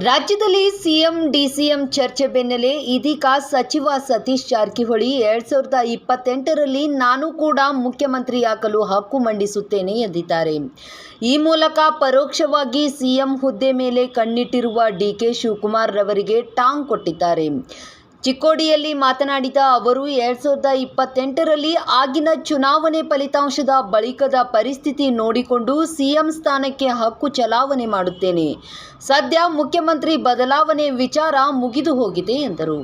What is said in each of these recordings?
ರಾಜ್ಯದಲ್ಲಿ CM DCM ಚರ್ಚೆ ಬೆನ್ನಲ್ಲೇ ಇದೀಗ ಸಚಿವ ಸತೀಶ್ ಜಾರಕಿಹೊಳಿ 2028ರಲ್ಲಿ ನಾನು ಕೂಡ ಮುಖ್ಯಮಂತ್ರಿಯಾಗಲು ಹಕ್ಕು ಮಂಡಿಸುತ್ತೇನೆ ಎಂದಿದ್ದಾರೆ. ಈ ಮೂಲಕ ಪರೋಕ್ಷವಾಗಿ ಸಿಎಂ ಹುದ್ದೆ ಮೇಲೆ ಕಣ್ಣಿಟ್ಟಿರುವ ಡಿಕೆ ಶಿವಕುಮಾರ್ ರವರಿಗೆ ಟಾಂಗ್ ಕೊಟ್ಟಿದ್ದಾರೆ. ಚಿಕ್ಕೋಡಿಯಲ್ಲಿ ಮಾತನಾಡಿದ ಅವರು 2028ರಲ್ಲಿ ಆಗಿನ ಚುನಾವಣೆ ಫಲಿತಾಂಶದ ಬಳಿಕದ ಪರಿಸ್ಥಿತಿ ನೋಡಿಕೊಂಡು ಸಿಎಂ ಸ್ಥಾನಕ್ಕೆ ಹಕ್ಕು ಚಲಾವಣೆ ಮಾಡುತ್ತೇನೆ. ಸದ್ಯ ಮುಖ್ಯಮಂತ್ರಿ ಬದಲಾವಣೆ ವಿಚಾರ ಮುಗಿದು ಹೋಗಿದೆ ಎಂದರು.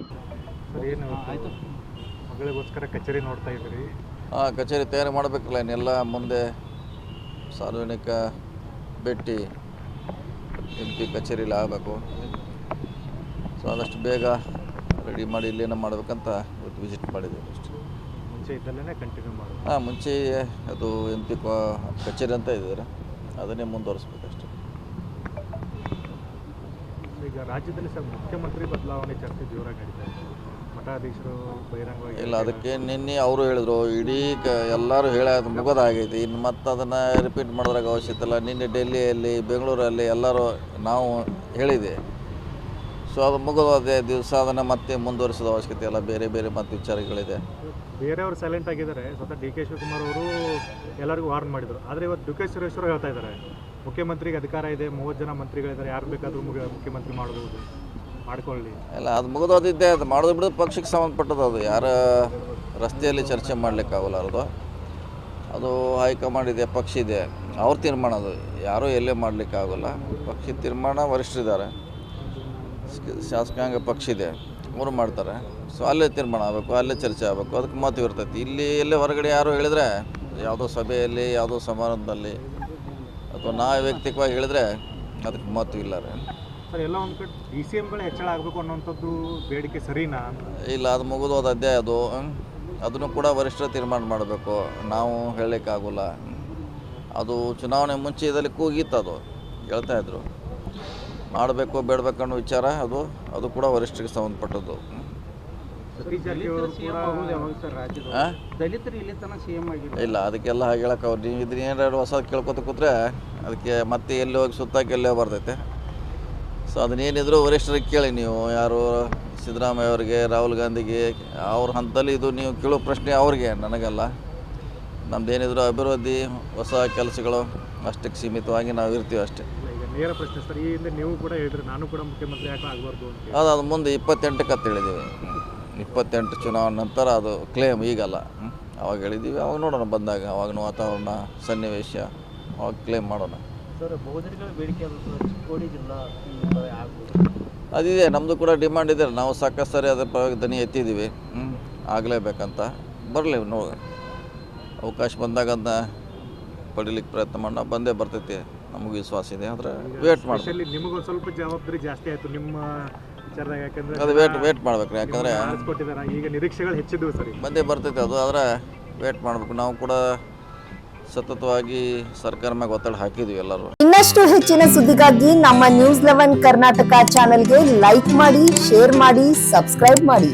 ಕಚೇರಿ ತಯಾರಿ ಮಾಡಬೇಕಲ್ಲ, ಇನ್ನೆಲ್ಲ ಮುಂದೆ ಸಾರ್ವಜನಿಕ ಭೇಟಿ MP ಕಚೇರಿಯಲ್ಲಿ ಆಗಬೇಕು. ಸೊ ಆದಷ್ಟು ಬೇಗ ರೆಡಿ ಮಾಡಿ ಇಲ್ಲೇನೋ ಮಾಡಬೇಕಂತ ಇವತ್ತು ವಿಸಿಟ್ ಮಾಡಿದ್ದೀವಿ ಅಷ್ಟೇ. ಮುಂಚೆ ಇದ್ದಲ್ಲೇ ಕಂಟಿನ್ಯೂ ಮಾಡೋದು? ಮುಂಚೆ ಅದು MP ಕಚೇರಿ ಅಂತ ಇದ್ದಾರೆ, ಅದನ್ನೇ ಮುಂದುವರಿಸ್ಬೇಕಷ್ಟೆ. ಈಗ ರಾಜ್ಯದಲ್ಲಿ ಸರ್ ಮುಖ್ಯಮಂತ್ರಿ ಬದಲಾವಣೆ ಚರ್ಚೆ ಜೋರಾಗಿ ನಡೀತಾ ಇದೆ. ಮಠಾಧೀಶರು ಬಹಿರಂಗವಾಗಿ ಇಲ್ಲ, ಅದಕ್ಕೆ ನಿನ್ನೆ ಅವರು ಹೇಳಿದರು, ಇಡೀ ಎಲ್ಲರೂ ಹೇಳೋದು ಮುಗೋದಾಗೈತಿ, ಇನ್ನು ಮತ್ತೆ ಅದನ್ನು ರಿಪೀಟ್ ಮಾಡೋದ್ರಾಗ ಅವಶ್ಯಕತೆ ಇಲ್ಲ. ನಿನ್ನೆ ಡೆಲ್ಲಿಯಲ್ಲಿ, ಬೆಂಗಳೂರಲ್ಲಿ ಎಲ್ಲರೂ ನಾವು ಹೇಳಿದೆ. ಸೊ ಅದು ಮುಗಿದ ದಿವಸ ಅದನ್ನು ಮತ್ತೆ ಮುಂದುವರಿಸೋದು ಅವಶ್ಯಕತೆ ಇಲ್ಲ. ಬೇರೆ ಬೇರೆ ಮತ್ತೆ ವಿಚಾರಗಳಿದೆ. ಬೇರೆಯವರು ಸೈಲೆಂಟ್ ಆಗಿದ್ದಾರೆ. ಸ್ವತಃ ಡಿ ಕೆ ಶಿವಕುಮಾರ್ ಅವರು ಎಲ್ಲರಿಗೂ ವಾರ್ನ್ ಮಾಡಿದರು. ಆದರೆ ಇವತ್ತು ಡಿ ಕೆ ಸುರೇಶ್ವರು ಹೇಳ್ತಾ ಇದ್ದಾರೆ, ಮುಖ್ಯಮಂತ್ರಿಗೆ ಅಧಿಕಾರ ಇದೆ, 30 ಜನ ಮಂತ್ರಿಗಳಿದ್ದಾರೆ, ಯಾರು ಬೇಕಾದರೂ ಮುಖ್ಯಮಂತ್ರಿ ಮಾಡ್ಬೋದು, ಮಾಡ್ಕೊಳ್ಳಿ. ಇಲ್ಲ, ಅದು ಮುಗಿದೋದಿದ್ದೆ, ಅದು ಮಾಡೋದು ಬಿಡೋದು ಪಕ್ಷಕ್ಕೆ ಸಂಬಂಧಪಟ್ಟದ್ದು. ಅದು ಯಾರ ರಸ್ತೆಯಲ್ಲಿ ಚರ್ಚೆ ಮಾಡಲಿಕ್ಕಾಗಲ್ಲ. ಅದು ಹೈಕಮಾಂಡ್ ಇದೆ, ಪಕ್ಷ ಇದೆ, ಅವ್ರ ತೀರ್ಮಾನ. ಅದು ಯಾರೂ ಎಲ್ಲೇ ಮಾಡಲಿಕ್ಕಾಗಲ್ಲ. ಪಕ್ಷದ ತೀರ್ಮಾನ ವರಿಷ್ಠರಿದ್ದಾರೆ, ಶಾಸಕಾಂಗ ಪಕ್ಷ ಇದೆ, ಅವರು ಮಾಡ್ತಾರೆ. ಸೊ ಅಲ್ಲೇ ತೀರ್ಮಾನ ಆಗಬೇಕು, ಅಲ್ಲೇ ಚರ್ಚೆ ಆಗಬೇಕು, ಅದಕ್ಕೆ ಮಹತ್ವ ಇರ್ತೈತಿ. ಇಲ್ಲಿ ಎಲ್ಲೇ ಹೊರಗಡೆ ಯಾರು ಹೇಳಿದರೆ, ಯಾವುದೋ ಸಭೆಯಲ್ಲಿ, ಯಾವುದೋ ಸಮಾರಂಭದಲ್ಲಿ ಅಥವಾ ನಾವು ವೈಯಕ್ತಿಕವಾಗಿ ಹೇಳಿದರೆ ಅದಕ್ಕೆ ಮಹತ್ವ ಇಲ್ಲ ರೀ. ಸರ್, ಎಲ್ಲ ಒಂದು ಕಡೆ DCMಗಳು ಹೆಚ್ಚಳ ಆಗಬೇಕು ಅನ್ನೋಂಥದ್ದು ಬೇಡಿಕೆ ಸರಿನಾ? ಇಲ್ಲ, ಅದು ಮುಗಿದೋದು ಅಧ್ಯಾಯ. ಅದನ್ನು ಕೂಡ ವರಿಷ್ಠರು ತೀರ್ಮಾನ ಮಾಡಬೇಕು, ನಾವು ಹೇಳಲಿಕ್ಕಾಗೋಲ್ಲ. ಅದು ಚುನಾವಣೆ ಮುಂಚೆ ಇದರಲ್ಲಿ ಕೂಗಿತ್ತು, ಅದು ಹೇಳ್ತಾಯಿದ್ರು. ಮಾಡಬೇಕು ಬೇಡಬೇಕು ಅನ್ನೋ ವಿಚಾರ ಅದು ಕೂಡ ವರಿಷ್ಠರಿಗೆ ಸಂಬಂಧಪಟ್ಟದ್ದು. ಇಲ್ಲ, ಅದಕ್ಕೆಲ್ಲ ಹಾಗೆ ಹೇಳಕ್ಕೆ ಅವ್ರು ನೀವು ಇದನ್ನ ಏನಾರು ಹೊಸ ಕೇಳ್ಕೊತ ಕೂತ್ರೆ ಅದಕ್ಕೆ ಮತ್ತೆ ಎಲ್ಲಿ ಹೋಗಿ ಸುತ್ತಾಕಿ ಎಲ್ಲೇ ಬರ್ತೈತೆ. ಸೊ ಅದನ್ನೇನಿದ್ರು ವರಿಷ್ಠರಿಗೆ ಕೇಳಿ ನೀವು. ಯಾರು ಸಿದ್ದರಾಮಯ್ಯ ಅವರಿಗೆ, ರಾಹುಲ್ ಗಾಂಧಿಗೆ, ಅವ್ರ ಹಂತದಲ್ಲಿ ಇದು ನೀವು ಕೇಳೋ ಪ್ರಶ್ನೆ ಅವ್ರಿಗೆ, ನನಗಲ್ಲ. ನಮ್ದೇನಿದ್ರು ಅಭಿವೃದ್ಧಿ, ಹೊಸ ಕೆಲಸಗಳು ಅಷ್ಟಕ್ಕೆ ಸೀಮಿತವಾಗಿ ನಾವು ಇರ್ತೀವಿ ಅಷ್ಟೇ. ನೇರ ಪ್ರಶ್ನೆ ಸರ್, ಈ ಹಿಂದೆ ನೀವು ಕೂಡ ಹೇಳಿದ್ರಿ, ನಾನು ಕೂಡ ಮುಖ್ಯಮಂತ್ರಿ ಯಾಕೆ ಆಗಬಾರ್ದು ಅಂತ. ಅದು ಮುಂದೆ 28ಕ್ಕೆ ಅಂತ ಹೇಳಿದ್ದೀವಿ. 28 ಚುನಾವಣೆ ನಂತರ ಅದು ಕ್ಲೇಮ್, ಈಗಲ್ಲ. ಅವಾಗ ಹೇಳಿದ್ದೀವಿ, ಅವಾಗ ನೋಡೋಣ ಬಂದಾಗ, ಅವಾಗಿನ ವಾತಾವರಣ, ಸನ್ನಿವೇಶ, ಅವಾಗ ಕ್ಲೇಮ್ ಮಾಡೋಣ. ಸರ್, ಬಹುಜನಗಳ ಬೇಡಿಕೆ ಚಿಕ್ಕೋಡಿ ಜಿಲ್ಲಾ ಅದಿದೆ, ನಮ್ಮದು ಕೂಡ ಡಿಮಾಂಡ್ ಇದೆ. ನಾವು ಸಾಕಷ್ಟು ಸರಿ ಅದರ ಪರವಾಗಿ ದನಿ ಎತ್ತಿದ್ದೀವಿ. ಆಗಲೇಬೇಕಂತ. ಬರಲಿ, ಅವಕಾಶ ಬಂದಾಗ ಅದನ್ನ ಪಡೀಲಿಕ್ಕೆ ಪ್ರಯತ್ನ ಮಾಡೋಣ. ಬಂದೇ ಬರ್ತೈತಿ, ನಮಗೆ ವಿಶ್ವಾಸ ಇದೆ. ಆದರೆ ವೇಟ್ ಮಾಡಿ. ನಿಮಗೊಂದು ಸ್ವಲ್ಪ ಜವಾಬ್ದಾರಿ ಜಾಸ್ತಿ ಆಯಿತು ನಿಮ್ಮ ವಿಚಾರದಾಗ, ಯಾಕಂದರೆ ಅದು ವೇಟ್ ಮಾಡ್ಬೇಕು. ಯಾಕಂದರೆ ಈಗ ನಿರೀಕ್ಷೆಗಳು ಹೆಚ್ಚಿದ್ವು ಸರಿ, ಬಂದೇ ಬರ್ತೈತೆ ಅದು. ಆದರೆ ವೇಟ್ ಮಾಡಬೇಕು. ನಾವು ಕೂಡ ಸತತವಾಗಿ ಸರ್ಕಾರ ಮ್ಯಾಗ ಒತ್ತಡ ಹಾಕಿದ್ವಿ ಎಲ್ಲರೂ. ಇನ್ನಷ್ಟು ಹೆಚ್ಚಿನ ಸುದ್ದಿಗಾಗಿ ನಮ್ಮ News 11 ಕರ್ನಾಟಕ ಚಾನೆಲ್ಗೆ ಲೈಕ್ ಮಾಡಿ, ಶೇರ್ ಮಾಡಿ, ಸಬ್ಸ್ಕ್ರೈಬ್ ಮಾಡಿ.